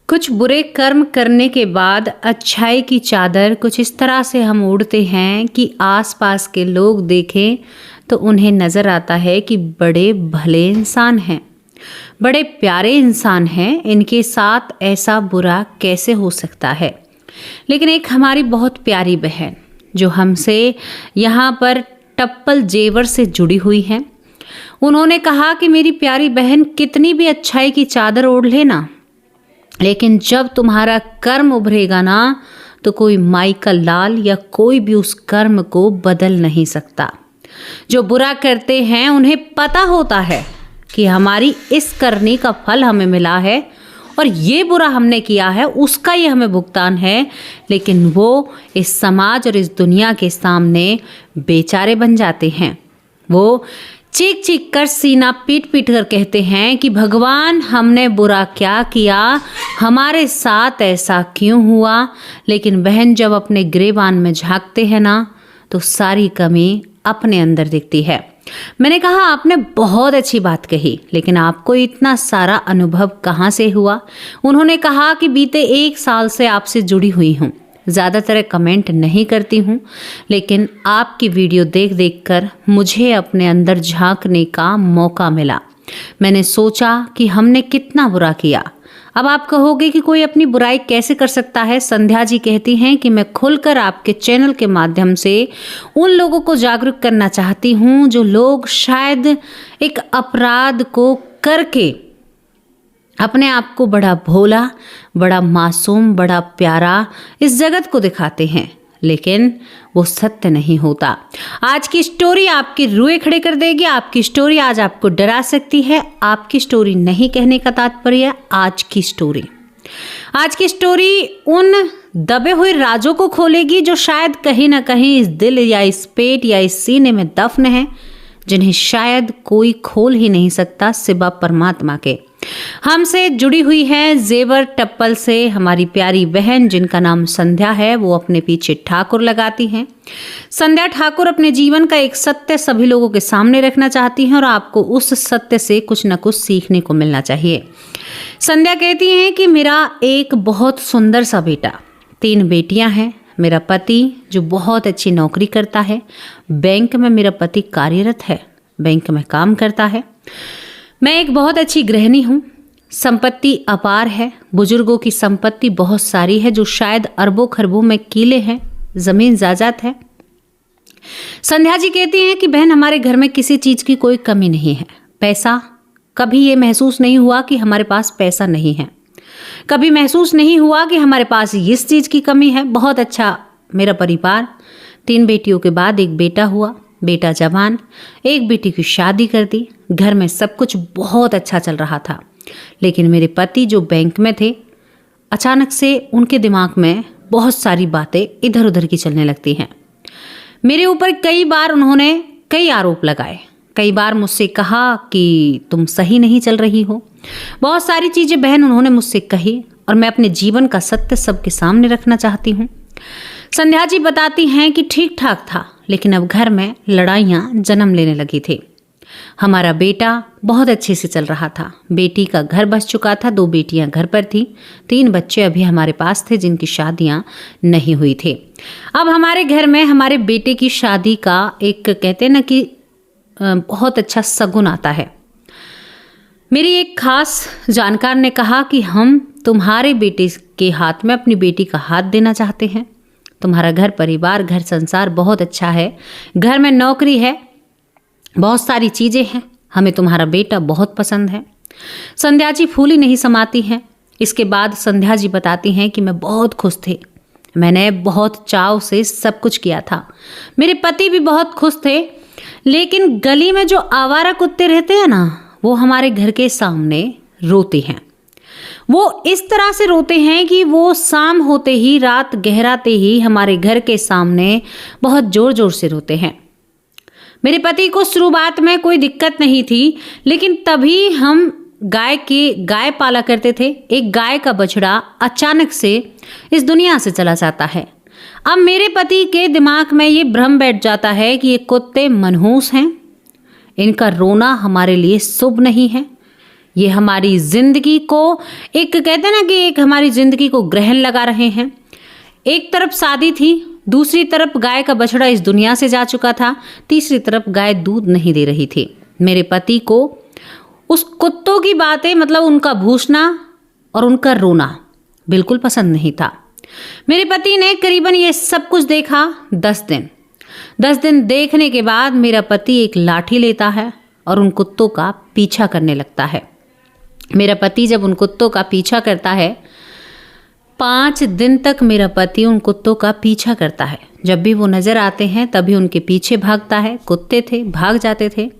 कुछ बुरे कर्म करने के बाद अच्छाई की चादर कुछ इस तरह से हम ओढ़ते हैं कि आसपास के लोग देखें तो उन्हें नज़र आता है कि बड़े भले इंसान हैं, बड़े प्यारे इंसान हैं, इनके साथ ऐसा बुरा कैसे हो सकता है। लेकिन एक हमारी बहुत प्यारी बहन जो हमसे यहाँ पर टप्पल जेवर से जुड़ी हुई है, उन्होंने कहा कि मेरी प्यारी बहन कितनी भी अच्छाई की चादर ओढ़ लेना, लेकिन जब तुम्हारा कर्म उभरेगा ना तो कोई माई का लाल या कोई भी उस कर्म को बदल नहीं सकता। जो बुरा करते हैं उन्हें पता होता है कि हमारी इस करने का फल हमें मिला है और ये बुरा हमने किया है उसका ये हमें भुगतान है, लेकिन वो इस समाज और इस दुनिया के सामने बेचारे बन जाते हैं। वो चीख चीख कर सीना पीट पीट कर कहते हैं कि भगवान हमने बुरा क्या किया, हमारे साथ ऐसा क्यों हुआ। लेकिन बहन जब अपने गिरेबान में झांकते हैं ना तो सारी कमी अपने अंदर दिखती है। मैंने कहा आपने बहुत अच्छी बात कही, लेकिन आपको इतना सारा अनुभव कहाँ से हुआ। उन्होंने कहा कि बीते 1 साल से आपसे जुड़ी हुई हूँ, ज़्यादातर कमेंट नहीं करती हूँ, लेकिन आपकी वीडियो देख देख कर मुझे अपने अंदर झांकने का मौका मिला। मैंने सोचा कि हमने कितना बुरा किया। अब आप कहोगे कि कोई अपनी बुराई कैसे कर सकता है। संध्या जी कहती हैं कि मैं खुलकर आपके चैनल के माध्यम से उन लोगों को जागरूक करना चाहती हूँ जो लोग शायद एक अपराध को करके अपने आप को बड़ा भोला, बड़ा मासूम, बड़ा प्यारा इस जगत को दिखाते हैं, लेकिन वो सत्य नहीं होता। आज की स्टोरी आपकी रुए खड़े कर देगी। आपकी स्टोरी आज आपको डरा सकती है। आपकी स्टोरी नहीं कहने का तात्पर्य आज की स्टोरी उन दबे हुए राजों को खोलेगी जो शायद कहीं ना कहीं इस दिल या इस पेट या इस सीने में दफन है, जिन्हें शायद कोई खोल ही नहीं सकता सिवा परमात्मा के। हमसे जुड़ी हुई है जेवर टप्पल से हमारी प्यारी बहन जिनका नाम संध्या है। वो अपने पीछे ठाकुर लगाती हैं। संध्या ठाकुर अपने जीवन का एक सत्य सभी लोगों के सामने रखना चाहती हैं और आपको उस सत्य से कुछ न कुछ सीखने को मिलना चाहिए। संध्या कहती हैं कि मेरा एक बहुत सुंदर सा बेटा, 3 बेटियां हैं, मेरा पति जो बहुत अच्छी नौकरी करता है, बैंक में मेरा पति कार्यरत है, बैंक में काम करता है। मैं एक बहुत अच्छी गृहिणी हूँ, संपत्ति अपार है, बुजुर्गों की संपत्ति बहुत सारी है जो शायद अरबों खरबों में किले हैं, जमीन जायदाद है। संध्या जी कहती हैं कि बहन हमारे घर में किसी चीज़ की कोई कमी नहीं है। पैसा, कभी ये महसूस नहीं हुआ कि हमारे पास पैसा नहीं है, कभी महसूस नहीं हुआ कि हमारे पास इस चीज़ की कमी है। बहुत अच्छा मेरा परिवार, 3 बेटियों के बाद एक बेटा हुआ, बेटा जवान, एक बेटी की शादी कर दी, घर में सब कुछ बहुत अच्छा चल रहा था। लेकिन मेरे पति जो बैंक में थे, अचानक से उनके दिमाग में बहुत सारी बातें इधर उधर की चलने लगती हैं। मेरे ऊपर कई बार उन्होंने कई आरोप लगाए, कई बार मुझसे कहा कि तुम सही नहीं चल रही हो। बहुत सारी चीज़ें बहन उन्होंने मुझसे कही और मैं अपने जीवन का सत्य सबके सामने रखना चाहती हूँ। संध्या जी बताती हैं कि ठीक ठाक था, लेकिन अब घर में लड़ाइयाँ जन्म लेने लगी थी। हमारा बेटा बहुत अच्छे से चल रहा था, बेटी का घर बस चुका था, 2 बेटियां घर पर थी, 3 बच्चे अभी हमारे पास थे जिनकी शादियां नहीं हुई थी। अब हमारे घर में हमारे बेटे की शादी का एक कहते ना कि बहुत अच्छा सगुन आता है। मेरी एक खास जानकार ने कहा कि हम तुम्हारे बेटे के हाथ में अपनी बेटी का हाथ देना चाहते हैं। तुम्हारा घर परिवार, घर संसार बहुत अच्छा है, घर में नौकरी है, बहुत सारी चीज़ें हैं, हमें तुम्हारा बेटा बहुत पसंद है। संध्या जी फूली नहीं समाती हैं। इसके बाद संध्या जी बताती हैं कि मैं बहुत खुश थे, मैंने बहुत चाव से सब कुछ किया था, मेरे पति भी बहुत खुश थे, लेकिन गली में जो आवारा कुत्ते रहते हैं ना, वो हमारे घर के सामने रोते हैं। वो इस तरह से रोते हैं कि वो शाम होते ही, रात गहराते ही हमारे घर के सामने बहुत ज़ोर ज़ोर से रोते हैं। मेरे पति को शुरुआत में कोई दिक्कत नहीं थी, लेकिन तभी हम गाय पाला करते थे। एक गाय का बछड़ा अचानक से इस दुनिया से चला जाता है। अब मेरे पति के दिमाग में ये भ्रम बैठ जाता है कि ये कुत्ते मनहूस हैं, इनका रोना हमारे लिए शुभ नहीं है, ये हमारी जिंदगी को कहते हैं ना कि एक हमारी जिंदगी को ग्रहण लगा रहे हैं। एक तरफ शादी थी, दूसरी तरफ गाय का बछड़ा इस दुनिया से जा चुका था, तीसरी तरफ गाय दूध नहीं दे रही थी। मेरे पति को उस कुत्तों की बातें, मतलब उनका भूसना और उनका रोना बिल्कुल पसंद नहीं था। मेरे पति ने करीबन ये सब कुछ देखा 10 दिन। 10 दिन देखने के बाद मेरा पति एक लाठी लेता है और उन कुत्तों का पीछा करने लगता है। मेरा पति जब उन कुत्तों का पीछा करता है, 5 दिन तक मेरा पति उन कुत्तों का पीछा करता है। जब भी वो नज़र आते हैं तभी उनके पीछे भागता है। कुत्ते थे, भाग जाते थे।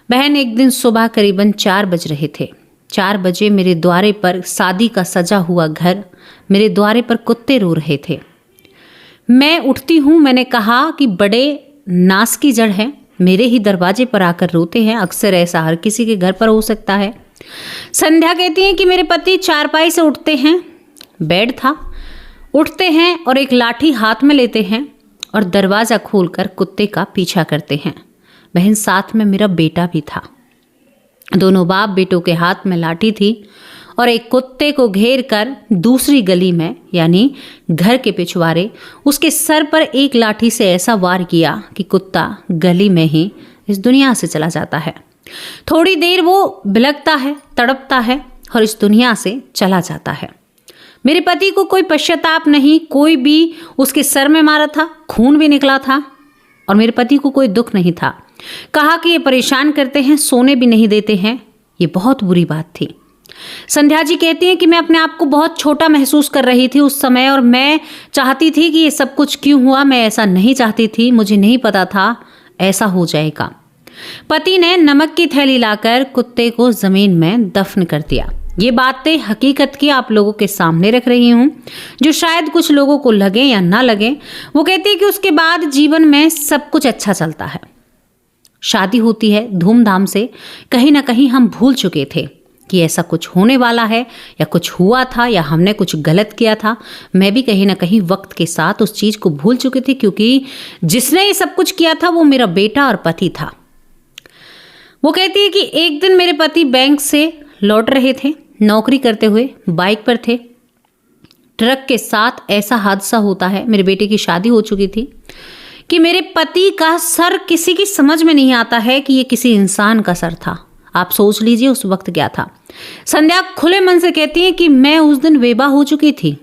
बहन, एक दिन सुबह करीबन 4 बज रहे थे। 4 बजे मेरे द्वारे पर शादी का सजा हुआ घर, मेरे द्वारे पर कुत्ते रो रहे थे। मैं उठती हूँ। मैंने कहा कि बड़े नास की जड़ है, मेरे ही दरवाजे पर आकर रोते हैं। अक्सर ऐसा हर किसी के घर पर हो सकता है। संध्या कहती हैं कि मेरे पति चारपाई से उठते हैं, बेड था, उठते हैं और एक लाठी हाथ में लेते हैं और दरवाज़ा खोलकर कुत्ते का पीछा करते हैं। बहन, साथ में मेरा बेटा भी था। दोनों बाप बेटों के हाथ में लाठी थी और एक कुत्ते को घेर कर दूसरी गली में, यानी घर के पिछवाड़े, उसके सर पर एक लाठी से ऐसा वार किया कि कुत्ता गली में ही इस दुनिया से चला जाता है। थोड़ी देर वो बिलखता है, तड़पता है और इस दुनिया से चला जाता है। मेरे पति को कोई पश्चाताप नहीं, कोई भी उसके सर में मारा था, खून भी निकला था और मेरे पति को कोई दुख नहीं था। कहा कि ये परेशान करते हैं, सोने भी नहीं देते हैं। ये बहुत बुरी बात थी। संध्या जी कहती हैं कि मैं अपने आप को बहुत छोटा महसूस कर रही थी उस समय और मैं चाहती थी कि ये सब कुछ क्यों हुआ। मैं ऐसा नहीं चाहती थी, मुझे नहीं पता था ऐसा हो जाएगा। पति ने नमक की थैली लाकर कुत्ते को जमीन में दफन कर दिया। ये बातें हकीकत की आप लोगों के सामने रख रही हूँ, जो शायद कुछ लोगों को लगे या ना लगे। वो कहती है कि उसके बाद जीवन में सब कुछ अच्छा चलता है। शादी होती है धूमधाम से। कहीं ना कहीं हम भूल चुके थे कि ऐसा कुछ होने वाला है या कुछ हुआ था या हमने कुछ गलत किया था। मैं भी कहीं ना कहीं वक्त के साथ उस चीज़ को भूल चुकी थी, क्योंकि जिसने ये सब कुछ किया था वो मेरा बेटा और पति था। वो कहती है कि एक दिन मेरे पति बैंक से लौट रहे थे, नौकरी करते हुए बाइक पर थे। ट्रक के साथ ऐसा हादसा होता है, मेरे बेटे की शादी हो चुकी थी, कि मेरे पति का सर किसी की समझ में नहीं आता है कि ये किसी इंसान का सर था। आप सोच लीजिए उस वक्त क्या था। संध्या खुले मन से कहती है कि मैं उस दिन बेबा हो चुकी थी।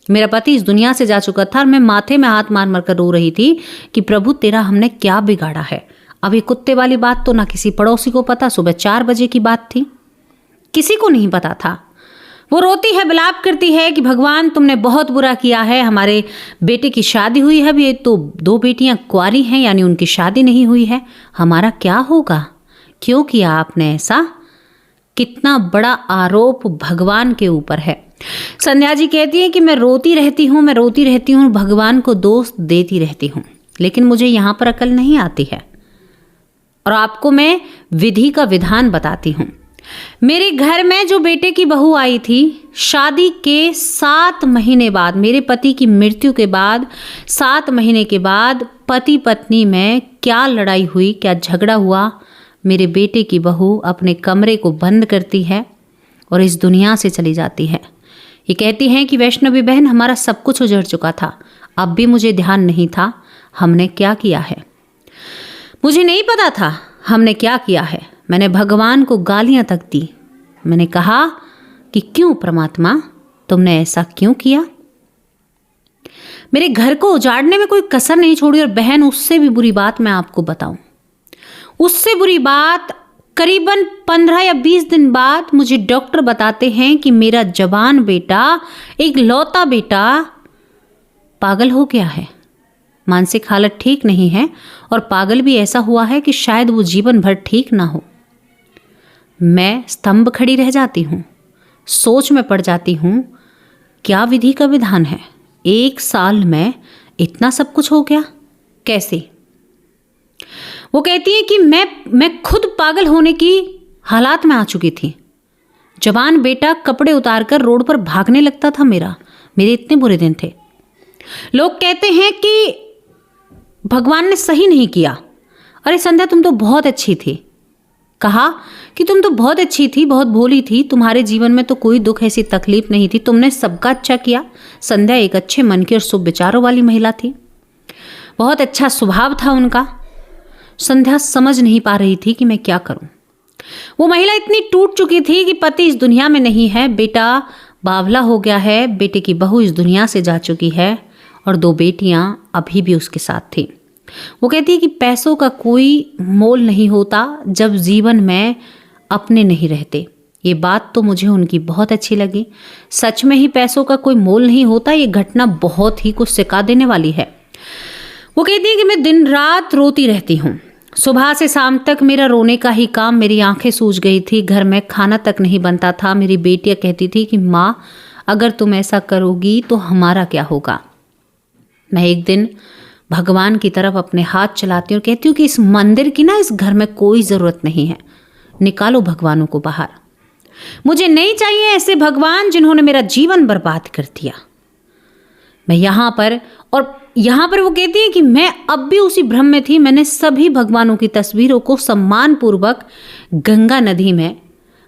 मेरा पति इस दुनिया से जा चुका था और मैं माथे में हाथ मार मार कर रो रही थी कि प्रभु तेरा हमने क्या बिगाड़ा है। अब ये कुत्ते वाली बात तो ना किसी पड़ोसी को पता, सुबह 4 बजे की बात थी, किसी को नहीं पता था। वो रोती है, विलाप करती है कि भगवान तुमने बहुत बुरा किया है। हमारे बेटे की शादी हुई है, अब ये तो 2 बेटियां कुंवारी हैं, यानी उनकी शादी नहीं हुई है। हमारा क्या होगा? क्यों किया आपने ऐसा? कितना बड़ा आरोप भगवान के ऊपर है। संध्या जी कहती है कि मैं रोती रहती हूँ, भगवान को दोष देती रहती हूँ, लेकिन मुझे यहाँ पर अकल नहीं आती है और आपको मैं विधि का विधान बताती हूँ। मेरे घर में जो बेटे की बहू आई थी, शादी के 7 महीने बाद, मेरे पति की मृत्यु के बाद 7 महीने के बाद पति पत्नी में क्या लड़ाई हुई, क्या झगड़ा हुआ। मेरे बेटे की बहू अपने कमरे को बंद करती है और इस दुनिया से चली जाती है। ये कहती हैं कि वैष्णवी बहन, हमारा सब कुछ उजड़ चुका था, अब भी मुझे ध्यान नहीं था हमने क्या किया है। मुझे नहीं पता था हमने क्या किया है। मैंने भगवान को गालियां तक दी। मैंने कहा कि क्यों परमात्मा, तुमने ऐसा क्यों किया? मेरे घर को उजाड़ने में कोई कसर नहीं छोड़ी। और बहन, उससे भी बुरी बात मैं आपको बताऊं, उससे बुरी बात, करीबन 15 या 20 दिन बाद मुझे डॉक्टर बताते हैं कि मेरा जवान बेटा, एक लौता बेटा, पागल हो गया है। मानसिक हालत ठीक नहीं है और पागल भी ऐसा हुआ है कि शायद वो जीवन भर ठीक ना हो। मैं स्तंभ खड़ी रह जाती हूँ, सोच में पड़ जाती हूँ, क्या विधि का विधान है। 1 साल में इतना सब कुछ हो गया, कैसे? वो कहती है कि मैं खुद पागल होने की हालात में आ चुकी थी। जवान बेटा कपड़े उतारकर रोड पर भागने लगता था। मेरे इतने बुरे दिन थे। लोग कहते हैं कि भगवान ने सही नहीं किया। अरे संध्या, तुम तो बहुत अच्छी थी, कहा कि तुम तो बहुत अच्छी थी, बहुत भोली थी, तुम्हारे जीवन में तो कोई दुख ऐसी तकलीफ नहीं थी, तुमने सबका अच्छा किया। संध्या एक अच्छे मन की और शुभ विचारों वाली महिला थी, बहुत अच्छा स्वभाव था उनका। संध्या समझ नहीं पा रही थी कि मैं क्या करूं। वो महिला इतनी टूट चुकी थी कि पति इस दुनिया में नहीं है, बेटा बावला हो गया है, बेटे की बहू इस दुनिया से जा चुकी है और 2 बेटियां अभी भी उसके साथ थी। वो कहती है कि पैसों का कोई मोल नहीं होता जब जीवन में अपने नहीं रहते। ये बात तो मुझे उनकी बहुत अच्छी लगी। सच में ही पैसों का कोई मोल नहीं होता। ये घटना बहुत ही कुछ सिखा देने वाली है। वो कहती है कि मैं दिन रात रोती रहती हूँ, सुबह से शाम तक मेरा रोने का ही काम, मेरी आंखें सूज गई थी, घर में खाना तक नहीं बनता था। मेरी बेटियां कहती थी कि माँ अगर तुम ऐसा करोगी तो हमारा क्या होगा। मैं एक दिन भगवान की तरफ अपने हाथ चलाती हूँ और कहती हूँ कि इस मंदिर की ना, इस घर में कोई ज़रूरत नहीं है, निकालो भगवानों को बाहर। मुझे नहीं चाहिए ऐसे भगवान जिन्होंने मेरा जीवन बर्बाद कर दिया। मैं यहाँ पर वो कहती है कि मैं अब भी उसी भ्रम में थी। मैंने सभी भगवानों की तस्वीरों को सम्मानपूर्वक गंगा नदी में,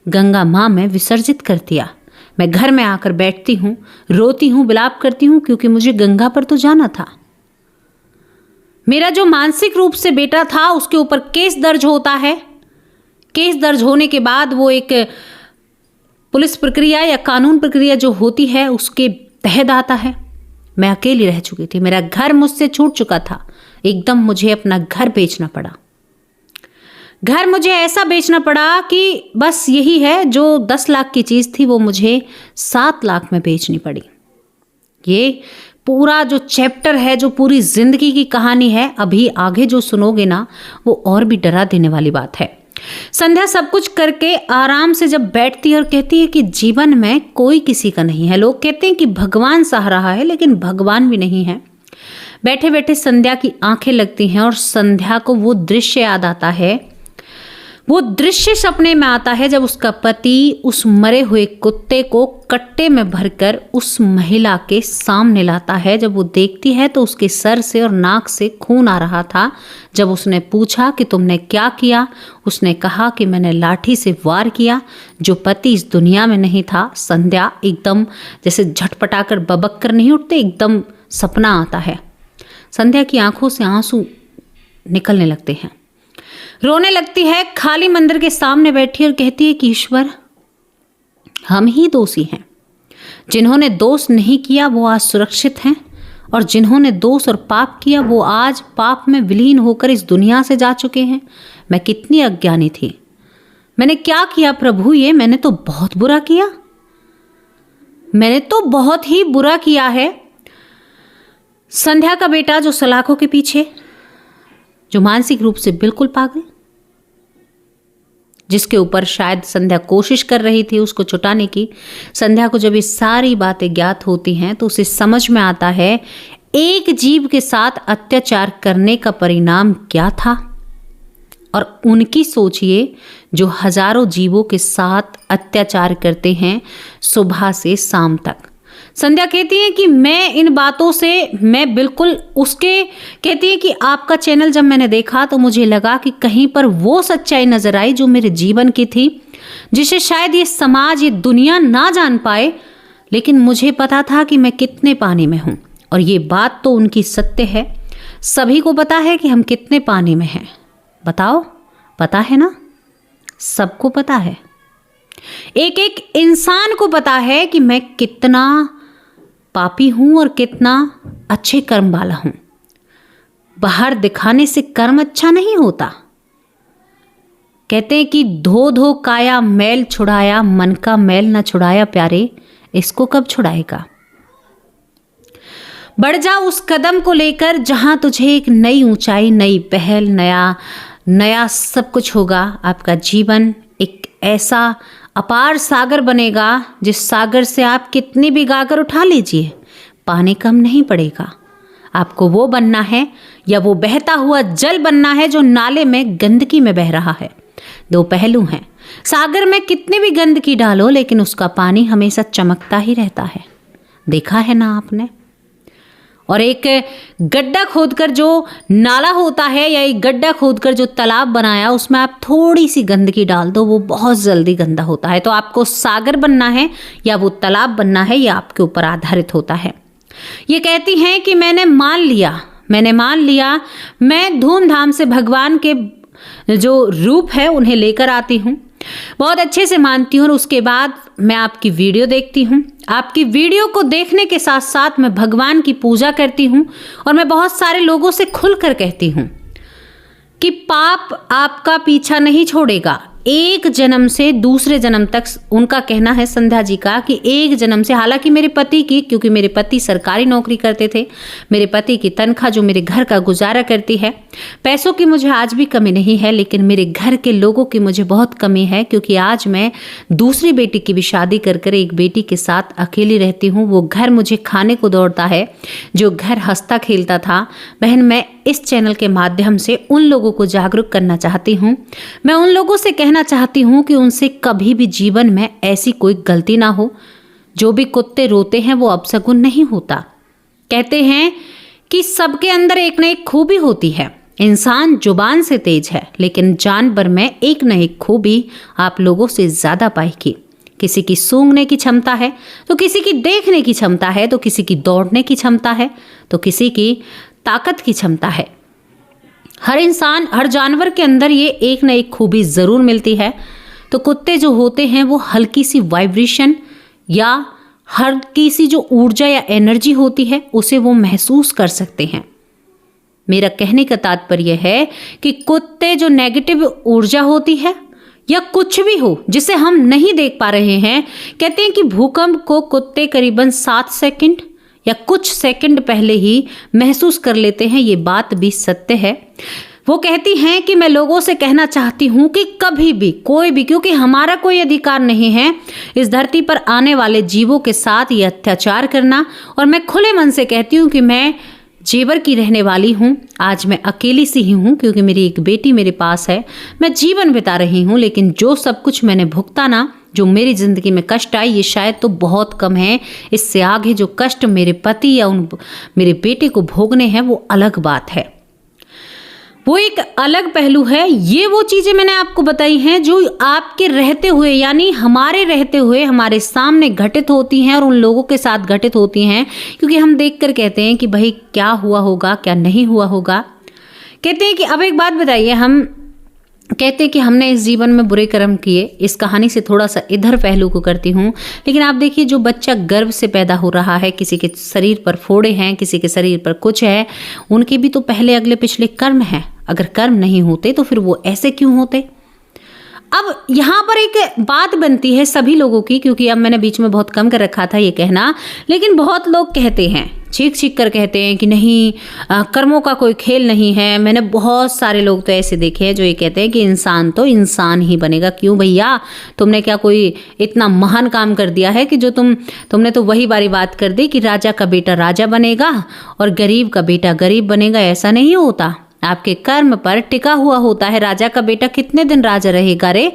गंगा माँ में विसर्जित कर दिया। मैं घर में आकर बैठती हूँ, रोती हूँ, विलाप करती हूँ, क्योंकि मुझे गंगा पर तो जाना था। मेरा जो मानसिक रूप से बेटा था उसके ऊपर केस दर्ज होता है। केस दर्ज होने के बाद वो एक पुलिस प्रक्रिया या कानून प्रक्रिया जो होती है उसके तहत आता है। मैं अकेली रह चुकी थी, मेरा घर मुझसे छूट चुका था। एकदम मुझे अपना घर बेचना पड़ा। घर मुझे ऐसा बेचना पड़ा कि बस यही है, जो 10 लाख की चीज़ थी वो मुझे 7 लाख में बेचनी पड़ी। ये पूरा जो चैप्टर है, जो पूरी जिंदगी की कहानी है, अभी आगे जो सुनोगे ना वो और भी डरा देने वाली बात है। संध्या सब कुछ करके आराम से जब बैठती है और कहती है कि जीवन में कोई किसी का नहीं है। लोग कहते हैं कि भगवान सह रहा है, लेकिन भगवान भी नहीं है। बैठे बैठे संध्या की आंखें लगती हैं और संध्या को वो दृश्य याद आता है, वो दृश्य सपने में आता है जब उसका पति उस मरे हुए कुत्ते को कट्टे में भरकर उस महिला के सामने लाता है। जब वो देखती है तो उसके सर से और नाक से खून आ रहा था। जब उसने पूछा कि तुमने क्या किया, उसने कहा कि मैंने लाठी से वार किया। जो पति इस दुनिया में नहीं था, संध्या एकदम जैसे झटपटाकर बबक कर नहीं उठते, एकदम सपना आता है। संध्या की आंखों से आंसू निकलने लगते हैं, रोने लगती है, खाली मंदिर के सामने बैठी और कहती है कि ईश्वर हम ही दोषी हैं। जिन्होंने दोष नहीं किया वो आज सुरक्षित हैं, और जिन्होंने दोष और पाप किया वो आज पाप में विलीन होकर इस दुनिया से जा चुके हैं। मैं कितनी अज्ञानी थी, मैंने क्या किया प्रभु, ये मैंने तो बहुत बुरा किया, मैंने तो बहुत ही बुरा किया है। संध्या का बेटा जो सलाखों के पीछे, जो मानसिक रूप से बिल्कुल पागल, जिसके ऊपर शायद संध्या कोशिश कर रही थी उसको छुटाने की। संध्या को जब ये सारी बातें ज्ञात होती हैं तो उसे समझ में आता है एक जीव के साथ अत्याचार करने का परिणाम क्या था। और उनकी सोचिए जो हजारों जीवों के साथ अत्याचार करते हैं सुबह से शाम तक। संध्या कहती है कि मैं इन बातों से मैं बिल्कुल उसके, कहती है कि आपका चैनल जब मैंने देखा तो मुझे लगा कि कहीं पर वो सच्चाई नजर आई जो मेरे जीवन की थी, जिसे शायद ये समाज, ये दुनिया ना जान पाए, लेकिन मुझे पता था कि मैं कितने पानी में हूँ। और ये बात तो उनकी सत्य है, सभी को पता है कि हम कितने पानी में हैं। बताओ, पता है ना, सबको पता है, एक एक इंसान को पता है कि मैं कितना पापी हूं और कितना अच्छे कर्म वाला हूं। बाहर दिखाने से कर्म अच्छा नहीं होता। कहते हैं कि धो धो काया मैल छुड़ाया, मन का मैल न छुड़ाया प्यारे, इसको कब छुड़ाएगा। बढ़ जा उस कदम को लेकर जहां तुझे एक नई ऊंचाई, नई पहल, नया सब कुछ होगा। आपका जीवन एक ऐसा अपार सागर बनेगा जिस सागर से आप कितनी भी गाकर उठा लीजिए, पानी कम नहीं पड़ेगा। आपको वो बनना है या वो बहता हुआ जल बनना है जो नाले में गंदगी में बह रहा है। 2 पहलू हैं। सागर में कितनी भी गंदगी डालो लेकिन उसका पानी हमेशा चमकता ही रहता है। देखा है ना आपने। और एक गड्ढा खोदकर जो नाला होता है या एक गड्ढा खोदकर जो तालाब बनाया उसमें आप थोड़ी सी गंदगी डाल दो, वो बहुत जल्दी गंदा होता है। तो आपको सागर बनना है या वो तालाब बनना है, ये आपके ऊपर आधारित होता है। ये कहती हैं कि मैंने मान लिया, मैं धूमधाम से भगवान के जो रूप है उन्हें लेकर आती हूँ, बहुत अच्छे से मानती हूँ और उसके बाद मैं आपकी वीडियो देखती हूँ। आपकी वीडियो को देखने के साथ साथ मैं भगवान की पूजा करती हूँ और मैं बहुत सारे लोगों से खुलकर कहती हूँ कि पाप आपका पीछा नहीं छोड़ेगा, एक जन्म से दूसरे जन्म तक। उनका कहना है संध्या जी का कि एक जन्म से, हालांकि मेरे पति की, क्योंकि मेरे पति सरकारी नौकरी करते थे, मेरे पति की तनख्वाह जो मेरे घर का गुजारा करती है, पैसों की मुझे आज भी कमी नहीं है, लेकिन मेरे घर के लोगों की मुझे बहुत कमी है, क्योंकि आज मैं दूसरी बेटी की भी शादी कर एक बेटी के साथ अकेली रहती हूँ। वो घर मुझे खाने को दौड़ता है, जो घर हंसता खेलता था। बहन, मैं इस चैनल के माध्यम से उन लोगों को जागरूक करना चाहती हूँ। मैं उन लोगों से कहना चाहती हूँ कि उनसे कभी भी जीवन में ऐसी कोई गलती ना हो। जो भी कुत्ते रोते हैं वो अपशगुन नहीं होता। कहते हैं कि सबके अंदर एक न एक खूबी होती है। इंसान जुबान से तेज है, लेकिन जानवर में एक न एक खूबी आप लोगों से ज्यादा पाएगी। किसी की सूंघने की क्षमता है तो किसी की देखने की क्षमता है, तो किसी की दौड़ने की क्षमता है, तो किसी की ताकत की क्षमता है। हर इंसान, हर जानवर के अंदर ये एक न एक खूबी जरूर मिलती है। तो कुत्ते जो होते हैं वो हल्की सी वाइब्रेशन या हल्की सी जो ऊर्जा या एनर्जी होती है उसे वो महसूस कर सकते हैं। मेरा कहने का तात्पर्य है कि कुत्ते जो नेगेटिव ऊर्जा होती है या कुछ भी हो जिसे हम नहीं देख पा रहे हैं, कहते हैं कि भूकंप को कुत्ते करीबन 7 सेकंड या कुछ सेकंड पहले ही महसूस कर लेते हैं। ये बात भी सत्य है। वो कहती हैं कि मैं लोगों से कहना चाहती हूँ कि कभी भी कोई भी, क्योंकि हमारा कोई अधिकार नहीं है इस धरती पर आने वाले जीवों के साथ ये अत्याचार करना। और मैं खुले मन से कहती हूँ कि मैं जेवर की रहने वाली हूँ। आज मैं अकेली सी ही हूँ, क्योंकि मेरी एक बेटी मेरे पास है। मैं जीवन बिता रही हूँ, लेकिन जो सब कुछ मैंने भुगता ना, जो मेरी जिंदगी में कष्ट आए, ये शायद तो बहुत कम है। इससे आगे जो कष्ट मेरे पति या मेरे बेटे को भोगने हैं वो अलग बात है, वो एक अलग पहलू है। ये वो चीजें मैंने आपको बताई हैं जो आपके रहते हुए, यानी हमारे रहते हुए हमारे सामने घटित होती हैं और उन लोगों के साथ घटित होती हैं, क्योंकि हम देखकर कहते हैं कि भाई क्या हुआ होगा, क्या नहीं हुआ होगा। कहते हैं कि अब एक बात बताइए, हम कहते हैं कि हमने इस जीवन में बुरे कर्म किए। इस कहानी से थोड़ा सा इधर पहलू को करती हूँ, लेकिन आप देखिए जो बच्चा गर्भ से पैदा हो रहा है, किसी के शरीर पर फोड़े हैं, किसी के शरीर पर कुछ है, उनके भी तो पहले अगले पिछले कर्म हैं। अगर कर्म नहीं होते तो फिर वो ऐसे क्यों होते। अब यहाँ पर एक बात बनती है सभी लोगों की, क्योंकि अब मैंने बीच में बहुत कम कर रखा था ये कहना, लेकिन बहुत लोग कहते हैं, चीख चीख कर कहते हैं कि नहीं, कर्मों का कोई खेल नहीं है। मैंने बहुत सारे लोग तो ऐसे देखे हैं जो ये कहते हैं कि इंसान तो इंसान ही बनेगा। क्यों भैया, तुमने क्या कोई इतना महान काम कर दिया है कि जो तुमने तो वही बारी बात कर दी कि राजा का बेटा राजा बनेगा और गरीब का बेटा गरीब बनेगा। ऐसा नहीं होता, आपके कर्म पर टिका हुआ होता है। राजा का बेटा कितने दिन राजा रहेगा रे?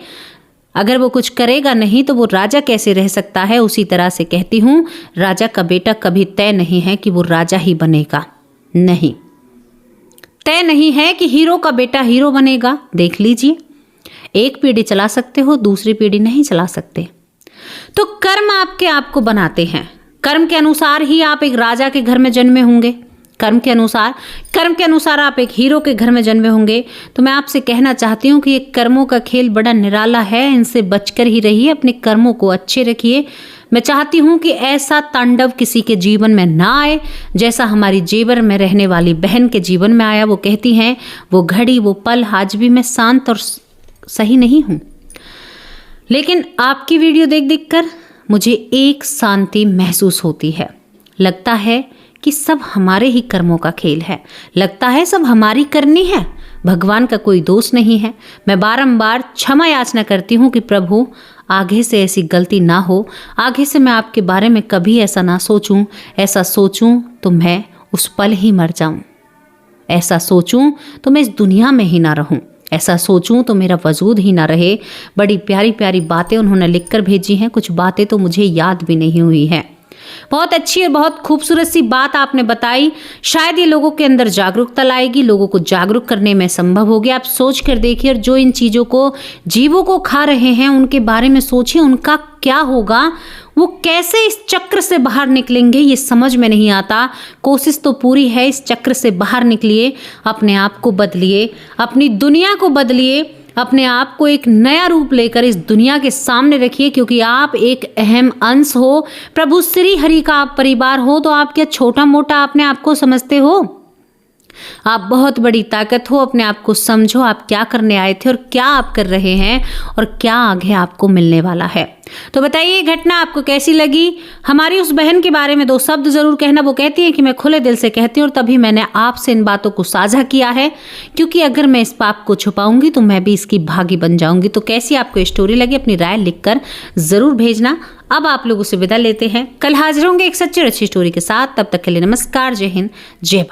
अगर वो कुछ करेगा नहीं तो वो राजा कैसे रह सकता है। उसी तरह से कहती हूँ, राजा का बेटा कभी तय नहीं है कि वो राजा ही बनेगा। नहीं, तय नहीं है कि हीरो का बेटा हीरो बनेगा। देख लीजिए, एक पीढ़ी चला सकते हो, दूसरी पीढ़ी नहीं चला सकते। तो कर्म आपके आप को बनाते हैं। कर्म के अनुसार ही आप एक राजा के घर में जन्मे होंगे, कर्म के अनुसार आप एक हीरो के घर में जन्मे होंगे। तो मैं आपसे कहना चाहती हूँ कि ये कर्मों का खेल बड़ा निराला है, इनसे बचकर ही रहिए, अपने कर्मों को अच्छे रखिए। मैं चाहती हूँ कि ऐसा तांडव किसी के जीवन में ना आए जैसा हमारी जेवर में रहने वाली बहन के जीवन में आया। वो कहती हैं, वो घड़ी वो पल आज भी मैं शांत और सही नहीं हूँ, लेकिन आपकी वीडियो देख कर मुझे एक शांति महसूस होती है। लगता है कि सब हमारे ही कर्मों का खेल है, लगता है सब हमारी करनी है, भगवान का कोई दोष नहीं है। मैं बारंबार क्षमा याचना करती हूँ कि प्रभु आगे से ऐसी गलती ना हो, आगे से मैं आपके बारे में कभी ऐसा ना सोचूं। ऐसा सोचूं तो मैं उस पल ही मर जाऊं, ऐसा सोचूं तो मैं इस दुनिया में ही ना रहूं, ऐसा सोचूं तो मेरा वजूद ही ना रहे। बड़ी प्यारी प्यारी बातें उन्होंने लिखकर भेजी हैं, कुछ बातें तो मुझे याद भी नहीं हुई हैं। बहुत अच्छी और बहुत खूबसूरत सी बात आपने बताई। शायद ये लोगों के अंदर जागरूकता लाएगी, लोगों को जागरूक करने में संभव होगी। आप सोच कर देखिए, और जो इन चीज़ों को, जीवों को खा रहे हैं, उनके बारे में सोचिए, उनका क्या होगा, वो कैसे इस चक्र से बाहर निकलेंगे, ये समझ में नहीं आता। कोशिश तो पूरी है, इस चक्र से बाहर निकलिए, अपने आप को बदलिए, अपनी दुनिया को बदलिए, अपने आप को एक नया रूप लेकर इस दुनिया के सामने रखिए, क्योंकि आप एक अहम अंश हो, प्रभु श्री हरि का आप परिवार हो। तो आप क्या छोटा मोटा अपने आप को समझते हो? आप बहुत बड़ी ताकत हो। अपने आप को समझो, आप क्या करने आए थे और क्या आप कर रहे हैं और क्या आगे आपको मिलने वाला है। तो बताइए, ये घटना आपको कैसी लगी? हमारी उस बहन के बारे में 2 शब्द जरूर कहना। वो कहती है कि मैं खुले दिल से कहती हूँ और तभी मैंने आपसे इन बातों को साझा किया है, क्योंकि अगर मैं इस पाप को छुपाऊंगी तो मैं भी इसकी भागी बन जाऊंगी। तो कैसी आपको स्टोरी लगी, अपनी राय लिखकर जरूर भेजना। अब आप लोगों से विदा लेते हैं, कल हाजिर होंगे एक सच्ची और अच्छी स्टोरी के साथ। तब तक के लिए नमस्कार, जय हिंद, जय भारत।